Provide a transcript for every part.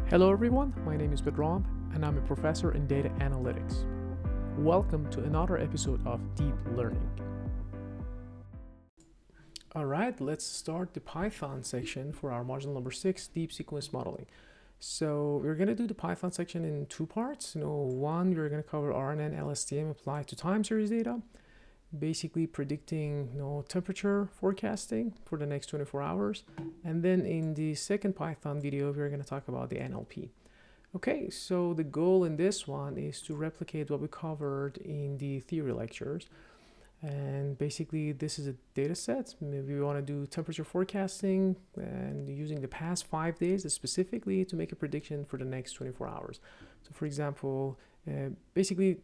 Hello everyone, my name is Pedram and I'm a professor in data analytics. Welcome to another episode of Deep Learning. Alright, let's start the Python section for our module number 6, Deep Sequence Modeling. So we're going to do the Python section in two parts. One, we're going to cover RNN LSTM applied to time series data, basically predicting temperature forecasting for the next 24 hours. And then in the second Python video, we're going to talk about the NLP. Okay, so the goal in this one is to replicate what we covered in the theory lectures. And basically this is a data set. Maybe we want to do temperature forecasting and using the past 5 days specifically to make a prediction for the next 24 hours. So for example, basically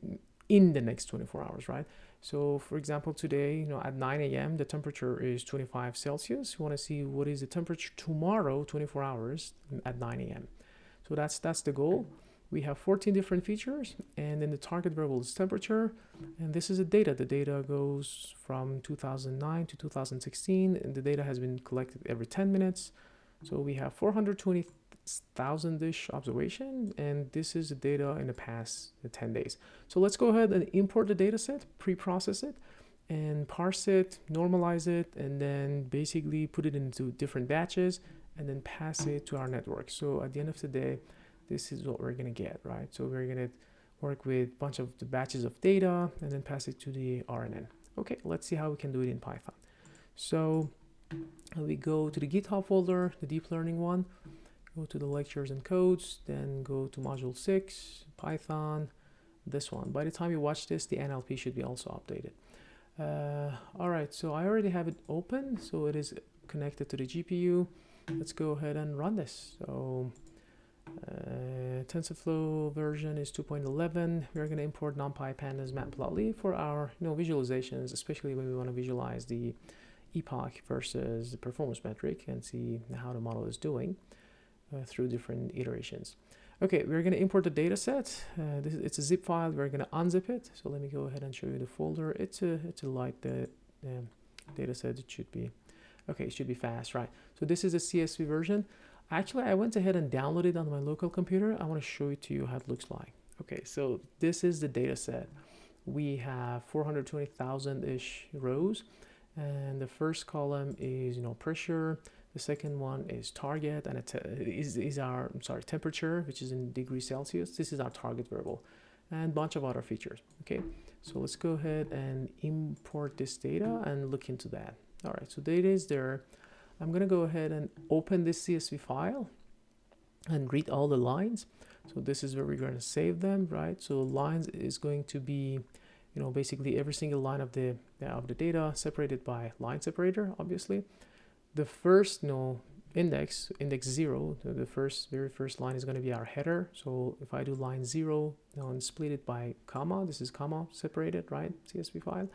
in the next 24 hours, right? So for example, today, at 9 a.m., the temperature is 25 Celsius. You want to see what is the temperature tomorrow, 24 hours at 9 a.m. So that's the goal. We have 14 different features, and then the target variable is temperature. And this is the data. The data goes from 2009 to 2016, and the data has been collected every 10 minutes. So we have 420,000-ish observation, and this is the data in the past 10 days. So let's go ahead and import the data set, pre-process it, and parse it, normalize it, and then basically put it into different batches, and then pass it to our network. So at the end of the day, this is what we're going to get, right? So we're going to work with a bunch of the batches of data and then pass it to the RNN. Okay, let's see how we can do it in Python. So we go to the GitHub folder, the deep learning one, go to the lectures and codes, then go to module 6, Python, this one. By the time you watch this, the NLP should be also updated. All right, so I already have it open, so it is connected to the GPU. Let's go ahead and run this. So TensorFlow version is 2.11. We're going to import NumPy, Pandas, Matplotlib for our visualizations, especially when we want to visualize the epoch versus the performance metric and see how the model is doing through different iterations. Okay, we're going to import the data set. It's a zip file. We're going to unzip it. So let me go ahead and show you the folder. It's a light data set. It should be okay. It should be fast, right? So this is a CSV version. Actually, I went ahead and downloaded it on my local computer. I want to show it to you how it looks like. Okay, so this is the data set. We have 420,000-ish rows, and the first column is pressure. The second one is target, and is our temperature, which is in degrees Celsius. This is our target variable, and a bunch of other features. Okay, so let's go ahead and import this data and look into that. All right, so data is there. I'm going to go ahead and open this CSV file and read all the lines. So this is where we're going to save them, right? So lines is going to be, basically every single line of the data separated by line separator, obviously. The first index 0, the very first line is going to be our header. So if I do line 0 and split it by comma, this is comma separated, right? CSV file.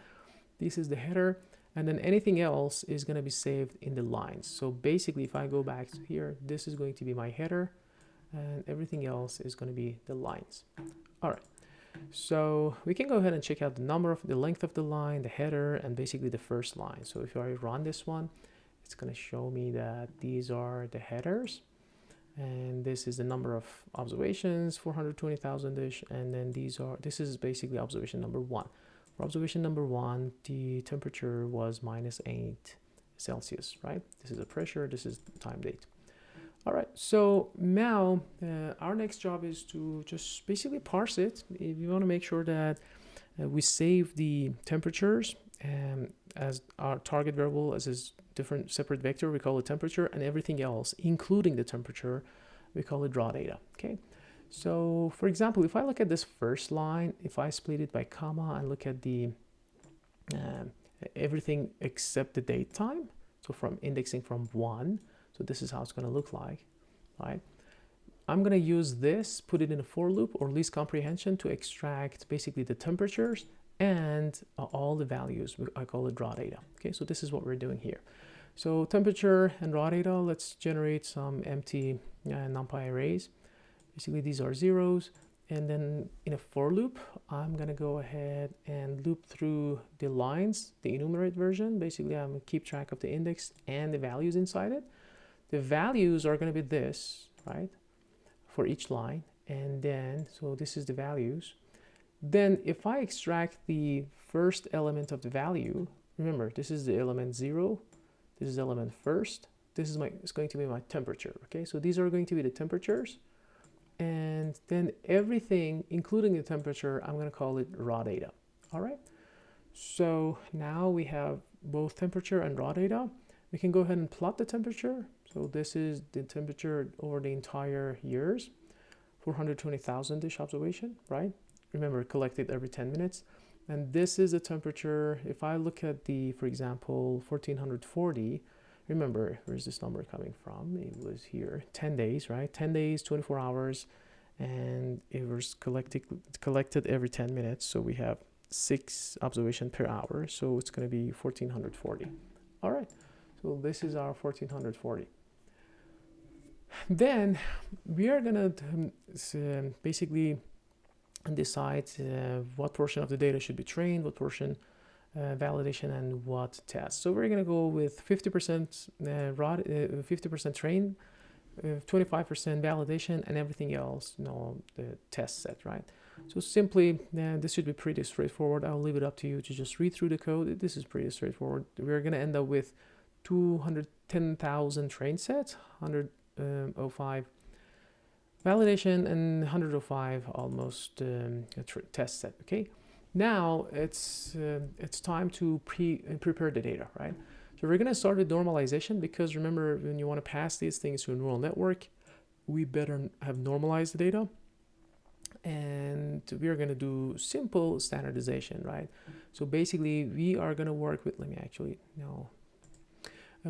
This is the header. And then anything else is going to be saved in the lines. So basically, if I go back to here, this is going to be my header, and everything else is going to be the lines. All right. So we can go ahead and check out the length of the line, the header, and basically the first line. So if I run this one, it's going to show me that these are the headers, and this is the number of observations, 420,000-ish, and then this is basically observation number 1. For observation number 1, the temperature was -8 Celsius, right? This is the pressure, this is the time date. All right, so now our next job is to just basically parse it. If you want to make sure that we save the temperatures as our target variable as a different separate vector, we call it temperature, and everything else, including the temperature, we call it raw data, okay? So for example, if I look at this first line, if I split it by comma and look at the everything except the date time, so from indexing from 1, so this is how it's going to look like, right? I'm going to use this, put it in a for loop or least comprehension to extract basically the temperatures and all the values. I call it raw data. Okay, so this is what we're doing here. So temperature and raw data, let's generate some empty NumPy arrays. Basically, these are zeros, and then in a for loop, I'm going to go ahead and loop through the lines, the enumerate version. Basically, I'm going to keep track of the index and the values inside it. The values are going to be this, right? for each line, and then, so this is the values. Then if I extract the first element of the value, remember, this is the element 0, this is element first, this is it's going to be my temperature, okay? So these are going to be the temperatures, and then everything, including the temperature, I'm going to call it raw data, all right? So now we have both temperature and raw data. We can go ahead and plot the temperature. So this is the temperature over the entire years, 420,000-ish observation, right? Remember, collected every 10 minutes. And this is the temperature. If I look at the, for example, 1440, remember, where's this number coming from? It was here, 10 days, right? 10 days, 24 hours, and it was collected every 10 minutes. So we have 6 observations per hour. So it's going to be 1440. All right. So this is our 1440. Then we are going to basically decide what portion of the data should be trained, what portion validation, and what test. So we're going to go with 50% 50% train, 25% validation, and everything else, the test set, right? So simply, this should be pretty straightforward. I'll leave it up to you to just read through the code. This is pretty straightforward. We're going to end up with 210,000 train sets, 105 validation, and 105 almost test set. Okay, now it's time to prepare the data, right? So we're going to start with normalization, because remember, when you want to pass these things to a neural network, we better have normalized the data. And we are going to do simple standardization, right? So basically, we are going to work with,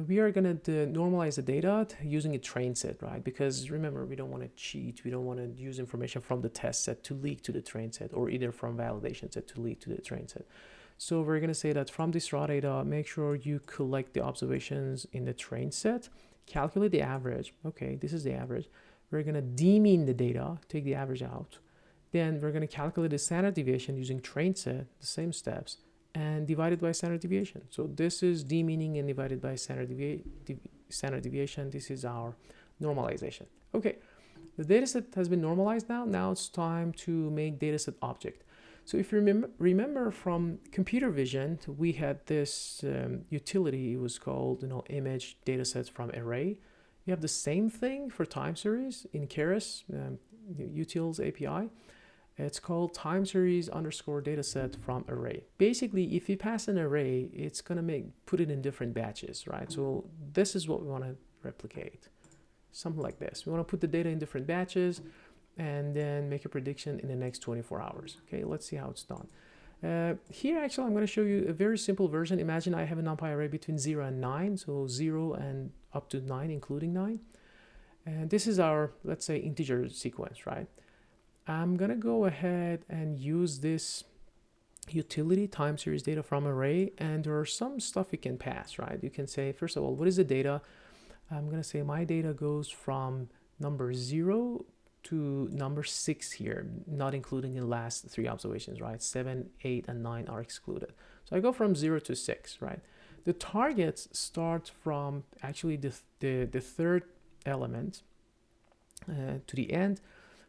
we are going to normalize the data using a train set, right? Because remember, we don't want to cheat. We don't want to use information from the test set to leak to the train set, or either from validation set to leak to the train set. So we're going to say that from this raw data, make sure you collect the observations in the train set, calculate the average. Okay, this is the average. We're going to demean the data, take the average out. Then we're going to calculate the standard deviation using train set, the same steps, and divide it by standard deviation. So this is demeaning and divided by standard deviation. This is our normalization. Okay, the dataset has been normalized now. Now it's time to make dataset object. So if you remember from computer vision, we had this utility. It was called image datasets from array. We have the same thing for time series in Keras utils API. It's called Timeseries _ dataset from array. Basically, if you pass an array, it's gonna put it in different batches, right? So this is what we want to replicate, something like this. We want to put the data in different batches and then make a prediction in the next 24 hours. Okay, let's see how it's done. Here, actually, I'm going to show you a very simple version. Imagine I have a NumPy array between 0 and 9, so 0 and up to 9, including 9. And this is our, let's say, integer sequence, right? I'm going to go ahead and use this utility, time series data from array, and there are some stuff you can pass, right? You can say, first of all, what is the data? I'm going to say my data goes from number 0 to number 6 here, not including the last 3 observations, right? 7, 8, and 9 are excluded. So I go from 0 to 6, right? The targets start from actually the third element to the end.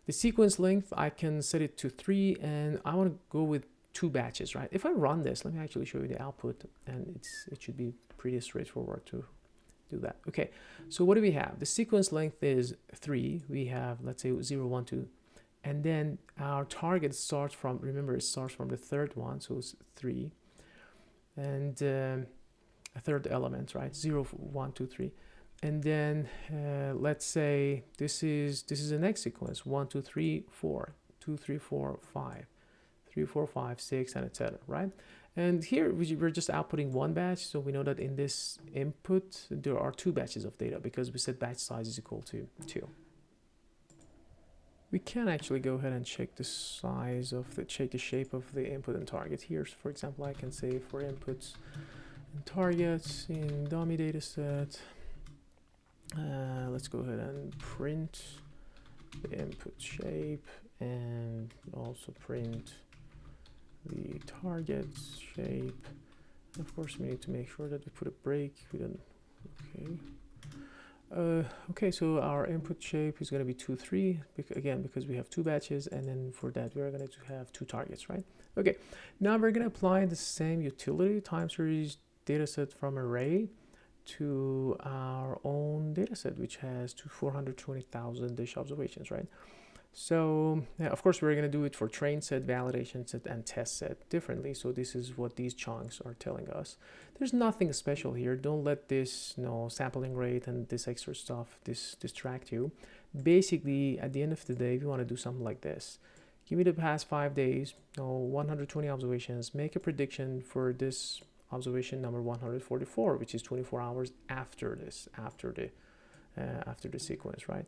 The sequence length, I can set it to 3, and I want to go with 2 batches, right? If I run this, let me actually show you the output, and it should be pretty straightforward to do that. Okay, so what do we have? The sequence length is 3. We have, let's say, 0, 1, 2, and then our target starts from, remember, it starts from the third one, so it's 3, and a third element, right? 0, 1, 2, 3. And then let's say this is the next sequence, 1, 2, 3, 4, 2, 3, 4, 5, 3, 4, 5, 6, and etc. Right? And here we're just outputting 1 batch, so we know that in this input there are 2 batches of data because we said batch size is equal to 2. We can actually go ahead and check the size of check the shape of the input and target here. So for example, I can say for inputs and targets in dummy dataset. Let's go ahead and print the input shape and also print the target shape. Of course, we need to make sure that we put a break. We don't. Okay. Okay, so our input shape is going to be 2, 3, again, because we have two batches, and then for that, we're going to have two targets, right? Okay, now we're going to apply the same utility, time series dataset from array, to our own dataset, which has 420,000 dish observations, right? So yeah, of course, we're going to do it for train set, validation set, and test set differently. So this is what these chunks are telling us. There's nothing special here. Don't let this, sampling rate and this extra stuff distract you. Basically, at the end of the day, we want to do something like this. Give me the past 5 days, 120 observations. Make a prediction for this observation number 144, which is 24 hours after this, after the sequence, right?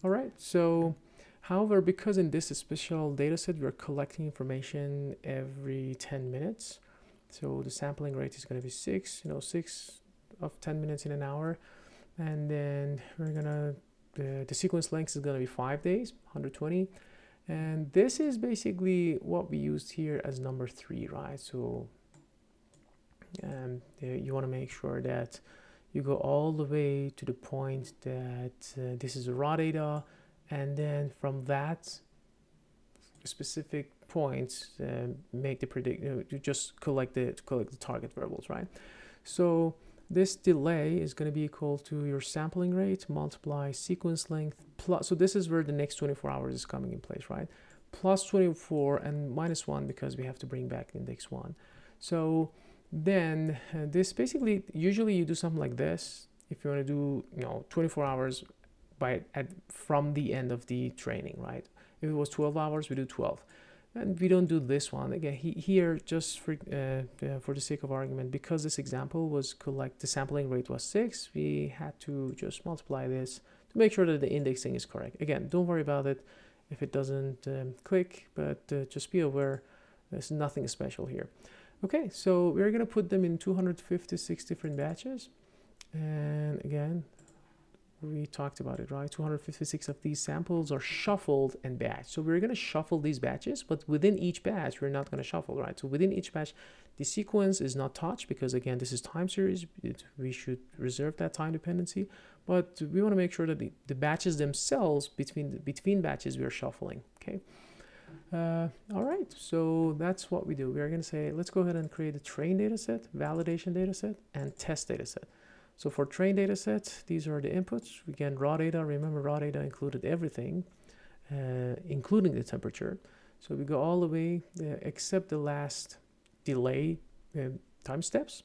All right, so however, because in this special dataset, we're collecting information every 10 minutes. So the sampling rate is going to be 6, 6 of 10 minutes in an hour. And then we're going to, the sequence length is going to be 5 days, 120. And this is basically what we used here as number 3, right? So you want to make sure that you go all the way to the point that this is raw data, and then from that specific point, make the you just collect the target variables, right? So this delay is going to be equal to your sampling rate multiply sequence length plus, so this is where the next 24 hours is coming in place, right? Plus 24 and minus 1 because we have to bring back index 1. So then this basically, usually you do something like this if you want to do 24 hours from the end of the training, right? If it was 12 hours, we do 12, and we don't do this one again here just for the sake of argument, because this example was the sampling rate was 6. We had to just multiply this to make sure that the indexing is correct. Again, don't worry about it if it doesn't click, but just be aware there's nothing special here. Okay, so we're going to put them in 256 different batches. And again, we talked about it, right? 256 of these samples are shuffled and batched. So we're going to shuffle these batches, but within each batch, we're not going to shuffle, right? So within each batch, the sequence is not touched because, again, this is time series. We should reserve that time dependency, but we want to make sure that the batches themselves, between batches, we are shuffling, okay? All right, so that's what we do. We're going to say, let's go ahead and create a train dataset, validation dataset, and test dataset. So for train dataset, these are the inputs. Again, raw data, remember raw data included everything, including the temperature. So we go all the way, except the last delay time steps.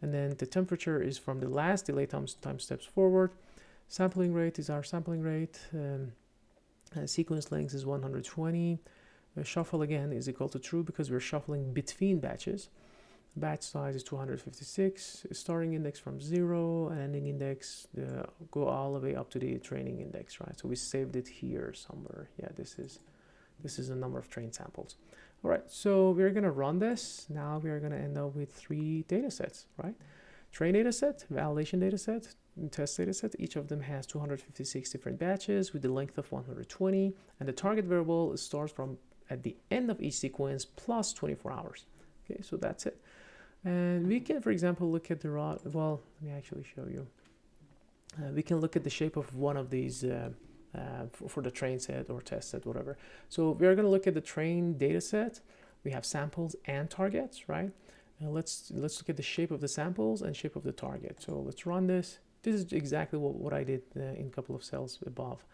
And then the temperature is from the last delay time steps forward. Sampling rate is our sampling rate. Sequence length is 120. Shuffle again is equal to true because we're shuffling between batches. Batch size is 256. Starting index from 0 and ending index go all the way up to the training index, right? So we saved it here somewhere. Yeah, this is the number of train samples. All right, so we're gonna run this. Now we are gonna end up with 3 data sets, right? Train data set, validation data set, and test data set. Each of them has 256 different batches with the length of 120, and the target variable starts from at the end of each sequence plus 24 hours. Okay, so that's it. And we can, for example, look at the raw, well, let me actually show you. We can look at the shape of one of these for the train set or test set, whatever. So we're going to look at the train data set. We have samples and targets, right? Let's look at the shape of the samples and shape of the target. So let's run this. This is exactly what I did in a couple of cells above.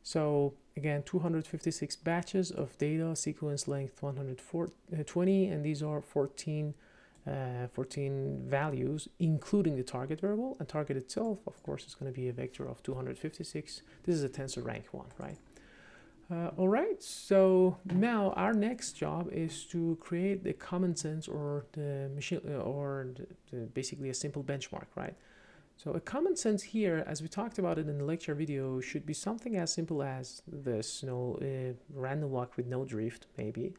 So again, 256 batches of data, sequence length 120, and these are 14 values, including the target variable. And target itself, of course, is going to be a vector of 256. This is a tensor rank 1, right? All right, so now our next job is to create the common sense or the machine basically a simple benchmark, right? So a common sense here, as we talked about it in the lecture video, should be something as simple as this, random walk with no drift, maybe.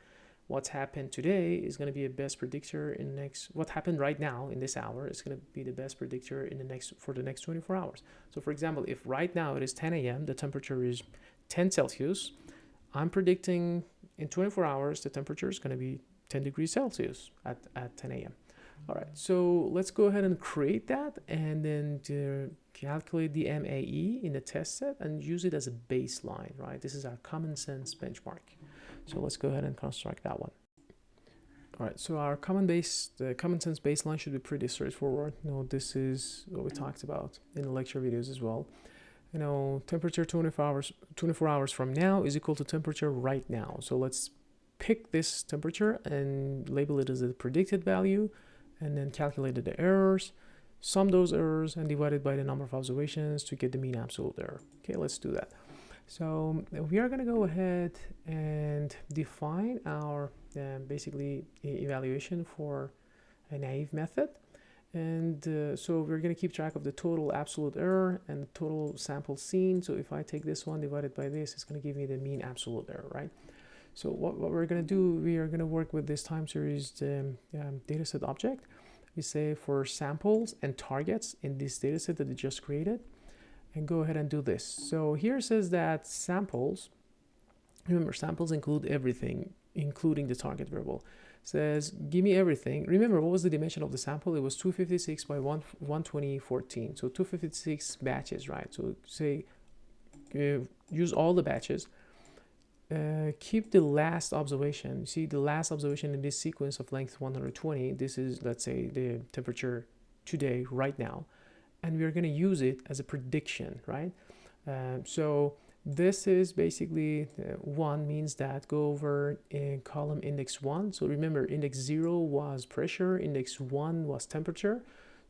What's happened today is going to be a best predictor in what happened right now in this hour is going to be the best predictor for the next 24 hours. So for example, if right now it is 10 a.m., the temperature is 10 Celsius, I'm predicting in 24 hours, the temperature is going to be 10 degrees Celsius at 10 a.m. All right, so let's go ahead and create that and then calculate the MAE in the test set and use it as a baseline, right? This is our common sense benchmark. So let's go ahead and construct that one. All right, so our common sense baseline should be pretty straightforward. This is what we talked about in the lecture videos as well. Temperature 24 hours from now is equal to temperature right now. So let's pick this temperature and label it as a predicted value, and then calculate the errors, sum those errors, and divide it by the number of observations to get the mean absolute error. Okay, let's do that. So we are going to go ahead and define our basically evaluation for a naive method. And so we're going to keep track of the total absolute error and the total sample seen. So if I take this one divided by this, it's going to give me the mean absolute error, right? So what we're going to do, we are going to work with this time series dataset object. We say for samples and targets in this dataset that we just created, and go ahead and do this. So here it says that samples, remember samples include everything, including the target variable. It says give me everything. Remember, what was the dimension of the sample? It was 256 by 12014. So 256 batches, right? So say use all the batches. Keep the last observation. See the last observation in this sequence of length 120. This is, let's say, the temperature today, right now, and we're going to use it as a prediction, right? So this is basically 1 means that go over in column index 1. So remember, index 0 was pressure, index 1 was temperature.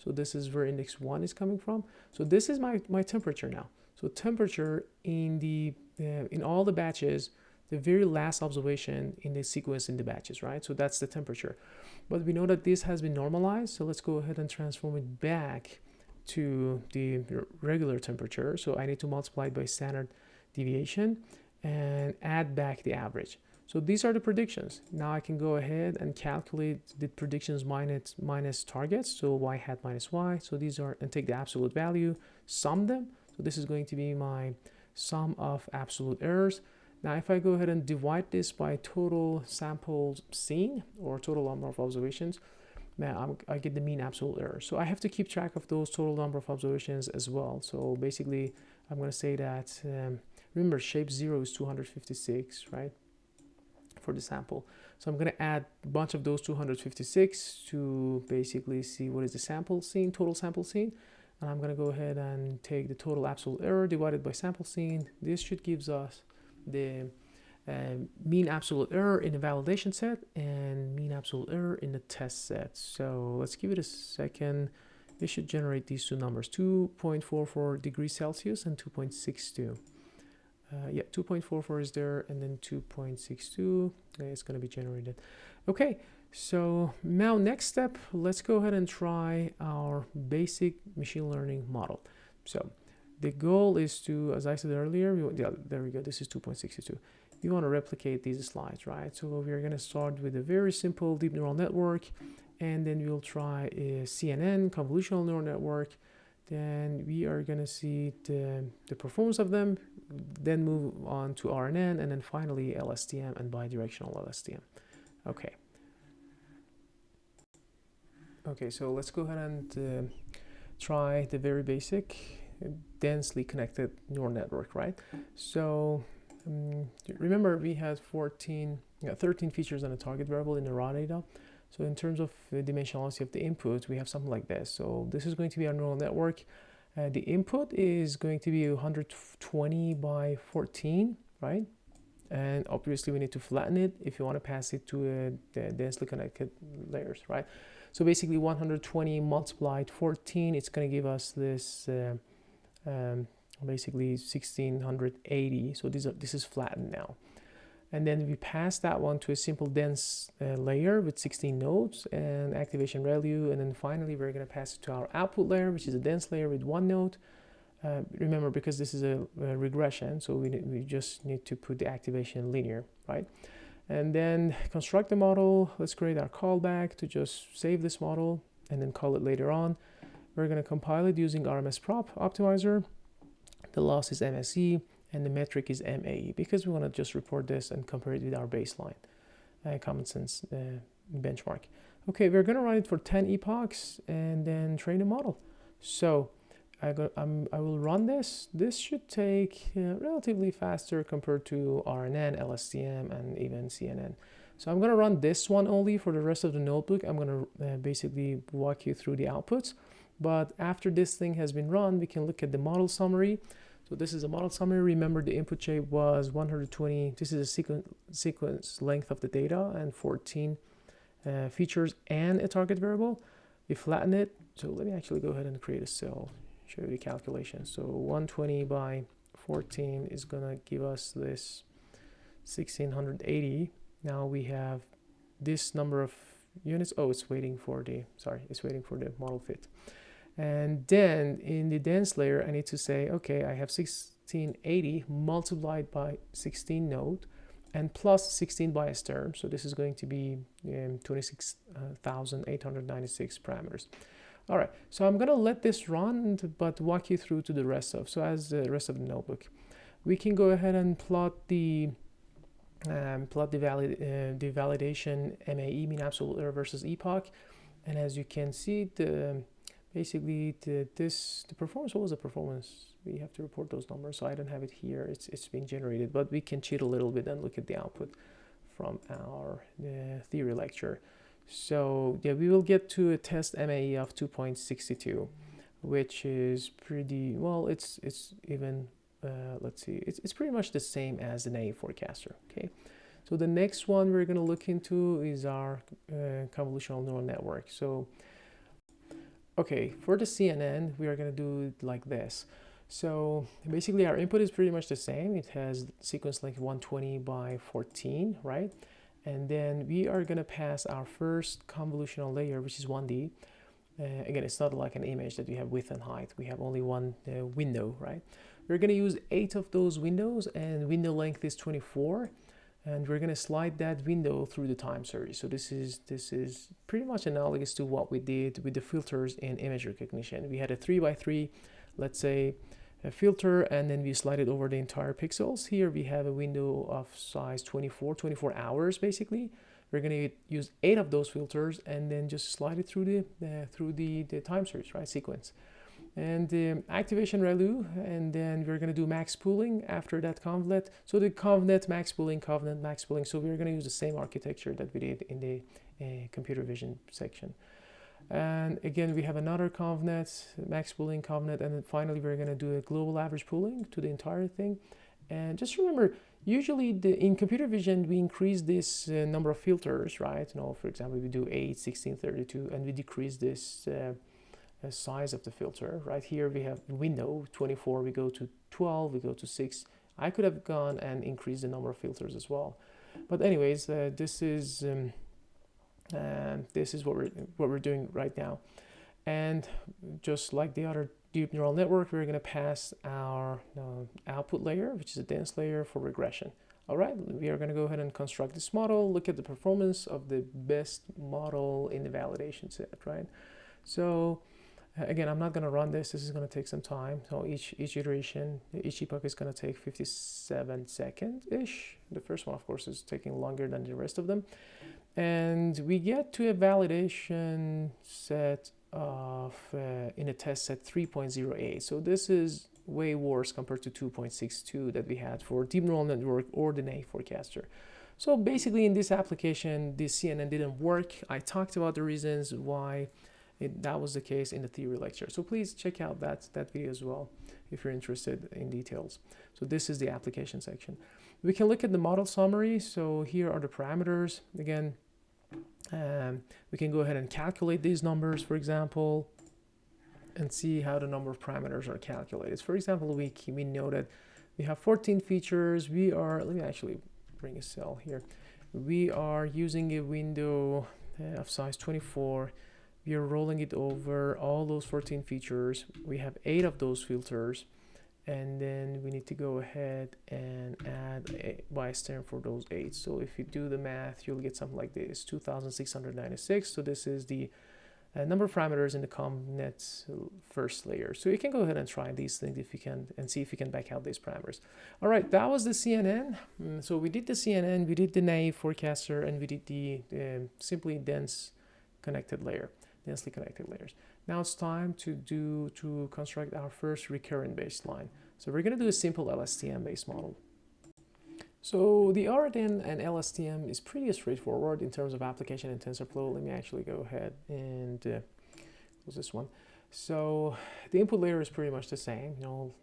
So this is where index 1 is coming from. So this is my temperature now. So temperature in all the batches, the very last observation in the sequence in the batches, right? So that's the temperature. But we know that this has been normalized, so let's go ahead and transform it back to the regular temperature. So I need to multiply it by standard deviation and add back the average. So these are the predictions. Now I can go ahead and calculate the predictions minus targets, so y hat minus y. So these are, and take the absolute value, sum them. So this is going to be my sum of absolute errors. Now, if I go ahead and divide this by total samples seen, or total number of observations, now I get the mean absolute error. So I have to keep track of those total number of observations as well. So basically, I'm going to say that, remember, shape 0 is 256, right, for the sample. So I'm going to add a bunch of those 256 to basically see what is the sample seen, total sample seen. And I'm going to go ahead and take the total absolute error divided by sample seen. This should give us the mean absolute error in the validation set and mean absolute error in the test set. So let's give it a second. This should generate these two numbers, 2.44 degrees Celsius and 2.62. Yeah, 2.44 is there, and then 2.62 is going to be generated. Okay, so now next step, let's go ahead and try our basic machine learning model. So the goal is to, as I said earlier, there we go, this is 2.62. You want to replicate these slides, right? So we're going to start with a very simple deep neural network, and then we'll try a CNN, convolutional neural network. Then we are going to see the performance of them, then move on to RNN, and then finally LSTM and bidirectional LSTM. Okay. Okay, so let's go ahead and try the very basic densely connected neural network, right? So remember, we had 13 features on a target variable in the raw data. So in terms of the dimensionality of the input, we have something like this. So this is going to be our neural network. The input is going to be 120 by 14, right? And obviously we need to flatten it if you want to pass it to the densely connected layers, right? So basically 120 multiplied 14, it's going to give us this basically 1680. So this is flattened now. And then we pass that one to a simple dense layer with 16 nodes and activation value. And then finally, we're going to pass it to our output layer, which is a dense layer with 1 node. Remember, because this is a regression, so we just need to put the activation linear, right? And then construct the model. Let's create our callback to just save this model and then call it later on. We're going to compile it using RMS prop optimizer. The loss is MSE. And the metric is MAE, because we want to just report this and compare it with our baseline common sense benchmark. Okay, we're gonna run it for 10 epochs and then train the model. So I will run this. This should take relatively faster compared to RNN, LSTM, and even CNN. So I'm gonna run this one only. For the rest of the notebook, I'm gonna basically walk you through the outputs. But after this thing has been run, we can look at the model summary. So this is a model summary. Remember, the input shape was 120. This is a sequence length of the data and 14 features and a target variable. We flatten it. So let me actually go ahead and create a cell, show you the calculation. So 120 by 14 is gonna give us this 1680. Now we have this number of units. Oh, it's waiting for the, it's waiting for the model fit. And then in the dense layer, I need to say, okay, I have 1680 multiplied by 16 node and plus 16 bias term. So this is going to be 26,896 parameters. All right, so I'm gonna let this run, but walk you through to the rest of. So as the rest of the notebook, we can go ahead and plot the validation MAE, mean absolute error versus epoch. And as you can see, basically the performance, what was the performance? We have to report those numbers, so I don't have it here. It's being generated, but we can cheat a little bit and look at the output from our theory lecture. So yeah, we will get to a test MAE of 2.62, which is pretty well. It's even let's see, it's pretty much the same as the naive forecaster. Okay, so the next one we're going to look into is our convolutional neural network. So okay, for the CNN, we are going to do it like this. So basically our input is pretty much the same. It has sequence length 120 by 14, right? And then we are going to pass our first convolutional layer, which is 1D. Again, it's not like an image that we have width and height. We have only one window, right? We're going to use 8 of those windows, and window length is 24. And we're going to slide that window through the time series. So this is pretty much analogous to what we did with the filters in image recognition. We had a 3x3, let's say, a filter, and then we slide it over the entire pixels. Here we have a window of size 24 hours basically. We're going to use 8 of those filters and then just slide it through the time series, right, sequence. And the activation ReLU, and then we're going to do max pooling after that convlet. So the convnet max pooling, convnet max pooling. So we're going to use the same architecture that we did in the computer vision section. And again, we have another convnet, max pooling, convnet, and then finally we're going to do a global average pooling to the entire thing. And just remember, usually in computer vision we increase this number of filters, right? You know, for example, we do 8, 16, 32, and we decrease this size of the filter. Right here we have window 24, we go to 12, we go to 6. I could have gone and increased the number of filters as well, but anyways, this is what we're doing right now. And just like the other deep neural network, we're going to pass our output layer, which is a dense layer, for regression. All right, we are going to go ahead and construct this model, look at the performance of the best model in the validation set, right? So again, I'm not going to run this. This is going to take some time. So each iteration, each epoch is going to take 57 seconds-ish. The first one, of course, is taking longer than the rest of them. And we get to a validation set of, in a test set 3.08. So this is way worse compared to 2.62 that we had for deep neural network or the naive forecaster. So basically in this application, this CNN didn't work. I talked about the reasons why that was the case in the theory lecture. So please check out that video as well if you're interested in details. So this is the application section. We can look at the model summary. So here are the parameters. Again, we can go ahead and calculate these numbers, for example, and see how the number of parameters are calculated. For example, we know that we have 14 features. Let me actually bring a cell here. We are using a window of size 24. We are rolling it over all those 14 features. We have 8 of those filters, and then we need to go ahead and add a bias term for those 8. So if you do the math, you'll get something like this, 2,696. So this is the number of parameters in the ConvNet first layer. So you can go ahead and try these things if you can, and see if you can back out these parameters. All right, that was the CNN. So we did the CNN, we did the naive forecaster, and we did the simply dense connected layer, densely connected layers. Now it's time to construct our first recurrent baseline. So we're going to do a simple LSTM based model. So the RNN and LSTM is pretty straightforward in terms of application in TensorFlow. Let me actually go ahead and close this one. So the input layer is pretty much the same,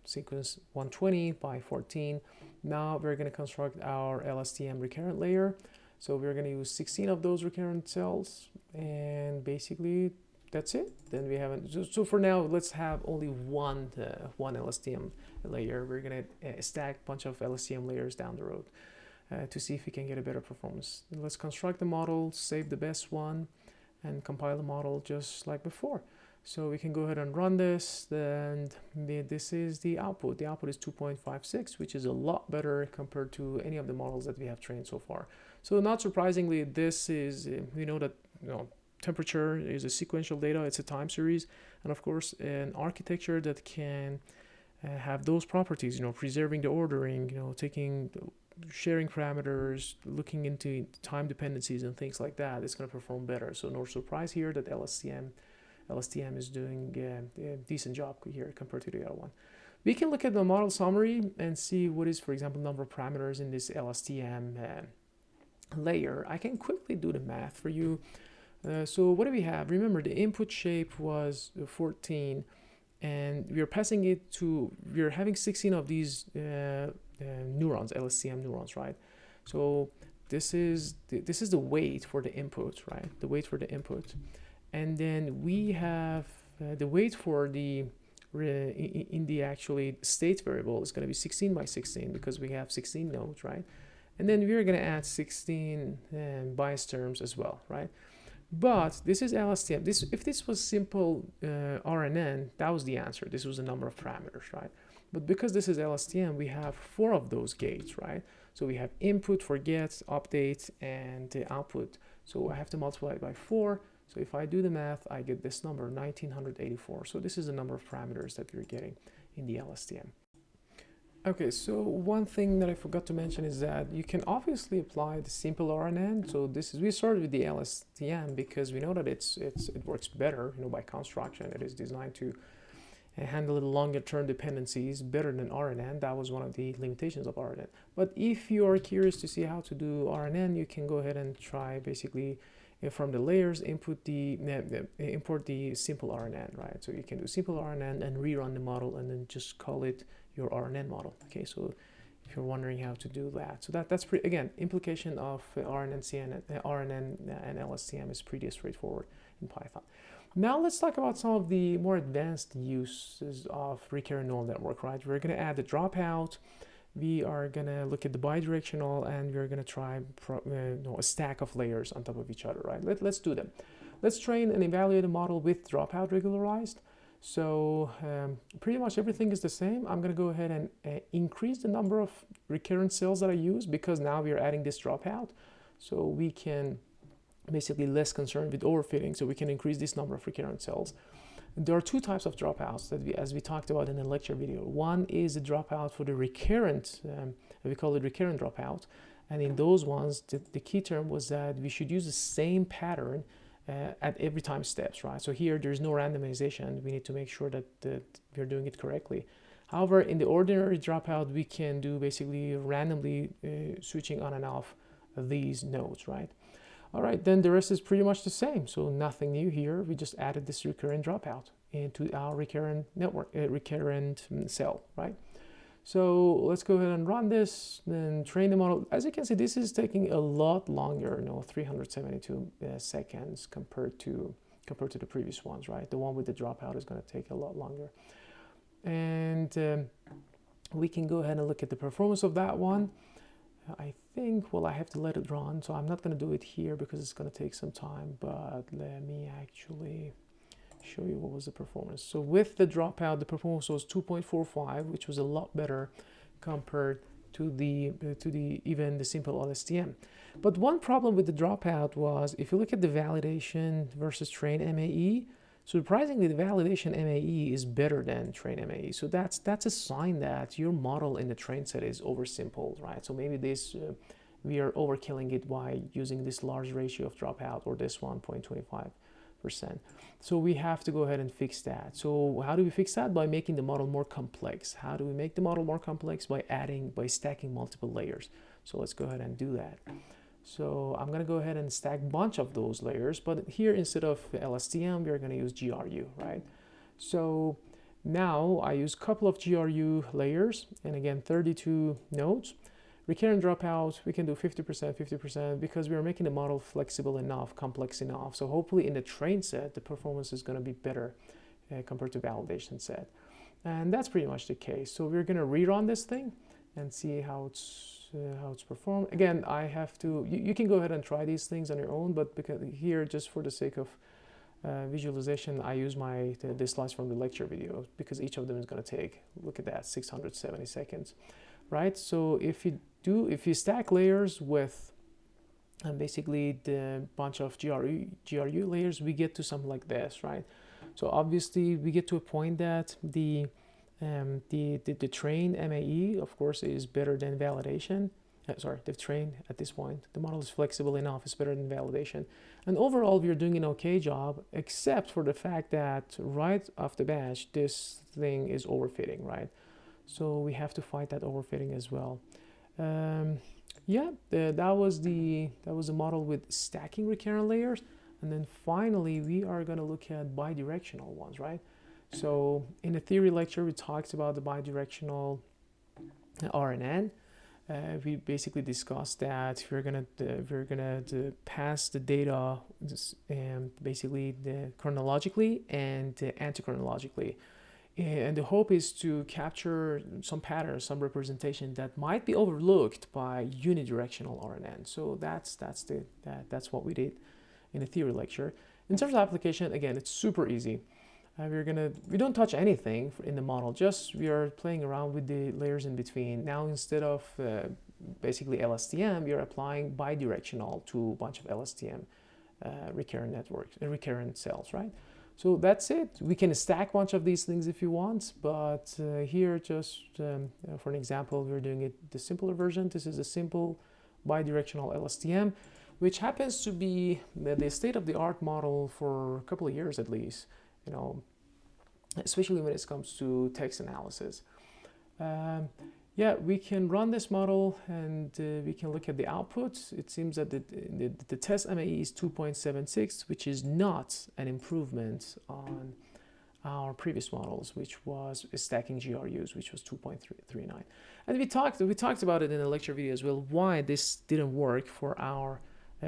sequence 120 by 14. Now we're going to construct our LSTM recurrent layer. So we're going to use 16 of those recurrent cells, and basically that's it. Then we haven't. So for now, let's have only one LSTM layer. We're going to stack a bunch of LSTM layers down the road to see if we can get a better performance. Let's construct the model, save the best one, and compile the model just like before. So we can go ahead and run this, and this is the output. The output is 2.56, which is a lot better compared to any of the models that we have trained so far. So not surprisingly, this is, we know that temperature is a sequential data, it's a time series, and of course an architecture that can have those properties, preserving the ordering, sharing parameters, looking into time dependencies and things like that, it's going to perform better. So no surprise here that LSTM is doing a decent job here compared to the other one. We can look at the model summary and see what is, for example, number of parameters in this LSTM layer. I can quickly do the math for you. So what do we have? Remember, the input shape was 14, and we're passing it to, we're having 16 of these neurons, LSTM neurons, right? So this is the weight for the input, right? The weight for the input. And then we have the weight for the in the actually state variable is going to be 16 by 16 because we have 16 nodes, right? And then we're going to add 16 bias terms as well, right? But this is LSTM. If this was simple RNN, that was the answer. This was the number of parameters, right? But because this is LSTM, we have 4 of those gates, right? So we have input for get, update, and the output. So I have to multiply it by 4. So if I do the math, I get this number, 1984. So this is the number of parameters that we're getting in the LSTM. Okay, so one thing that I forgot to mention is that you can obviously apply the simple RNN. So we started with the LSTM because we know that it works better, by construction. It is designed to handle the longer term dependencies better than RNN. That was one of the limitations of RNN. But if you are curious to see how to do RNN, you can go ahead and try basically from the layers import the simple RNN, right? So you can do simple RNN and rerun the model and then just call it your RNN model. Okay, so if you're wondering how to do that, so that's pretty, again, implication of RNN and LSTM is pretty straightforward in Python. Now let's talk about some of the more advanced uses of recurrent neural network, right? We're going to add the dropout. We are going to look at the bidirectional, and we're going to try a stack of layers on top of each other, right? Let's do them. Let's train and evaluate a model with dropout regularized. So pretty much everything is the same. I'm going to go ahead and increase the number of recurrent cells that I use because now we are adding this dropout. So we can basically less concerned with overfitting, so we can increase this number of recurrent cells. There are 2 types of dropouts that as we talked about in the lecture video. One is a dropout for the recurrent, we call it recurrent dropout. And in those ones, the key term was that we should use the same pattern at every time steps, right? So here, there's no randomization. We need to make sure that we're doing it correctly. However, in the ordinary dropout, we can do basically randomly switching on and off these nodes, right? All right, then the rest is pretty much the same. So nothing new here. We just added this recurrent dropout into our recurrent network, recurrent cell, right? So let's go ahead and run this and train the model. As you can see, this is taking a lot longer, 372 seconds compared to the previous ones, right? The one with the dropout is going to take a lot longer. And we can go ahead and look at the performance of that one. I think, well, I have to let it run, so I'm not going to do it here because it's going to take some time, but let me actually show you what was the performance. So with the dropout, the performance was 2.45, which was a lot better compared to even the simple LSTM. But one problem with the dropout was, if you look at the validation versus train MAE, surprisingly, the validation MAE is better than train MAE. So that's a sign that your model in the train set is oversimple, right? So maybe this we are overkilling it by using this large ratio of dropout, or this 1.25 So we have to go ahead and fix that. So how do we fix that? By making the model more complex. How do we make the model more complex? By stacking multiple layers. So let's go ahead and do that. So I'm going to go ahead and stack a bunch of those layers, but here instead of LSTM, we're going to use GRU, right? So now I use a couple of GRU layers, and again, 32 nodes. Recurrent dropout, we can do 50%, 50%, because we are making the model flexible enough, complex enough. So hopefully in the train set, the performance is going to be better compared to validation set. And that's pretty much the case. So we're going to rerun this thing and see how it's performed. Again, I have to, you can go ahead and try these things on your own, but because here, just for the sake of visualization, I use this slides from the lecture video, because each of them is going to take, look at that, 670 seconds, right? So if you stack layers with basically the bunch of GRU layers, we get to something like this, right? So obviously we get to a point that the train MAE, of course, is better than validation. The train at this point, the model is flexible enough, it's better than validation. And overall, we're doing an okay job, except for the fact that right off the bat, this thing is overfitting, right? So we have to fight that overfitting as well. Yeah, that was the model with stacking recurrent layers. And then finally, we are going to look at bidirectional ones, right? So in the theory lecture, we talked about the bidirectional RNN. We basically discussed that we're gonna pass the data basically chronologically and anti-chronologically, and the hope is to capture some patterns, some representation that might be overlooked by unidirectional RNN. So that's what we did in the theory lecture. In terms of application, again, it's super easy. We don't touch anything in the model, just we are playing around with the layers in between. Now instead of basically LSTM, we are applying bidirectional to a bunch of LSTM recurrent networks and recurrent cells, right? So that's it. We can stack a bunch of these things if you want, but here just for an example, we're doing it the simpler version. This is a simple bidirectional LSTM, which happens to be the state-of-the-art model for a couple of years at least. You know, especially when it comes to text analysis. Yeah, we can run this model and we can look at the outputs. It seems that the test MAE is 2.76, which is not an improvement on our previous models, which was stacking GRUs, which was 2.39. And we talked about it in the lecture video as well, why this didn't work for our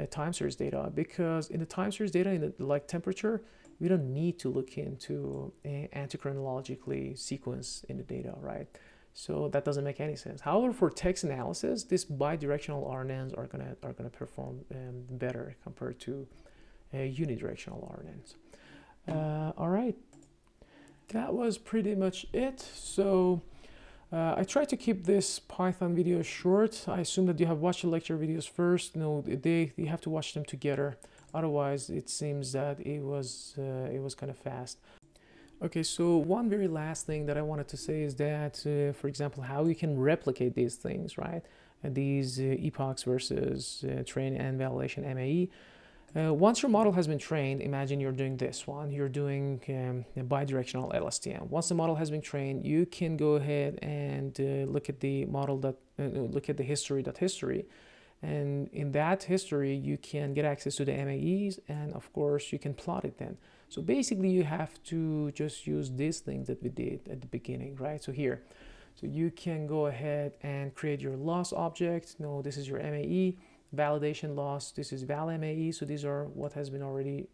time series data, because in the time series data, in the temperature, we don't need to look into anti-chronologically sequence in the data, right? So that doesn't make any sense. However, for text analysis, these bidirectional RNNs are gonna perform better compared to unidirectional RNNs. All right, that was pretty much it. So I tried to keep this Python video short. I assume that you have watched the lecture videos first. No, you have to watch them together. Otherwise, it seems that it was kind of fast. Okay, so one very last thing that I wanted to say is that, for example, how you can replicate these things, right? These epochs versus train and validation MAE. Once your model has been trained, imagine you're doing this one. You're doing bidirectional LSTM. Once the model has been trained, you can go ahead and look at the model look at the history. And in that history, you can get access to the MAEs, and of course, you can plot it then. So basically, you have to just use these things that we did at the beginning, right? So here, so you can go ahead and create your loss object. No, this is your MAE, validation loss. This is val MAE. So these are what has been already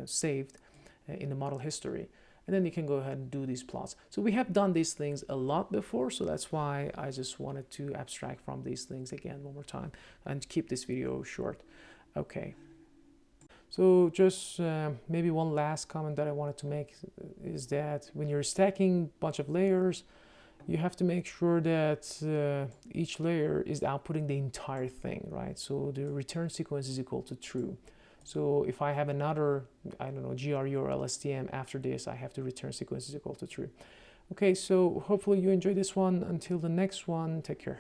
saved in the model history. And then you can go ahead and do these plots. So we have done these things a lot before, so that's why I just wanted to abstract from these things again one more time and keep this video short. Okay. So just maybe one last comment that I wanted to make is that when you're stacking a bunch of layers, you have to make sure that each layer is outputting the entire thing, right? So the return sequence is equal to true. So if I have another, I don't know, GRU or LSTM after this, I have to return sequence is equal to true. Okay, so hopefully you enjoyed this one. Until the next one, take care.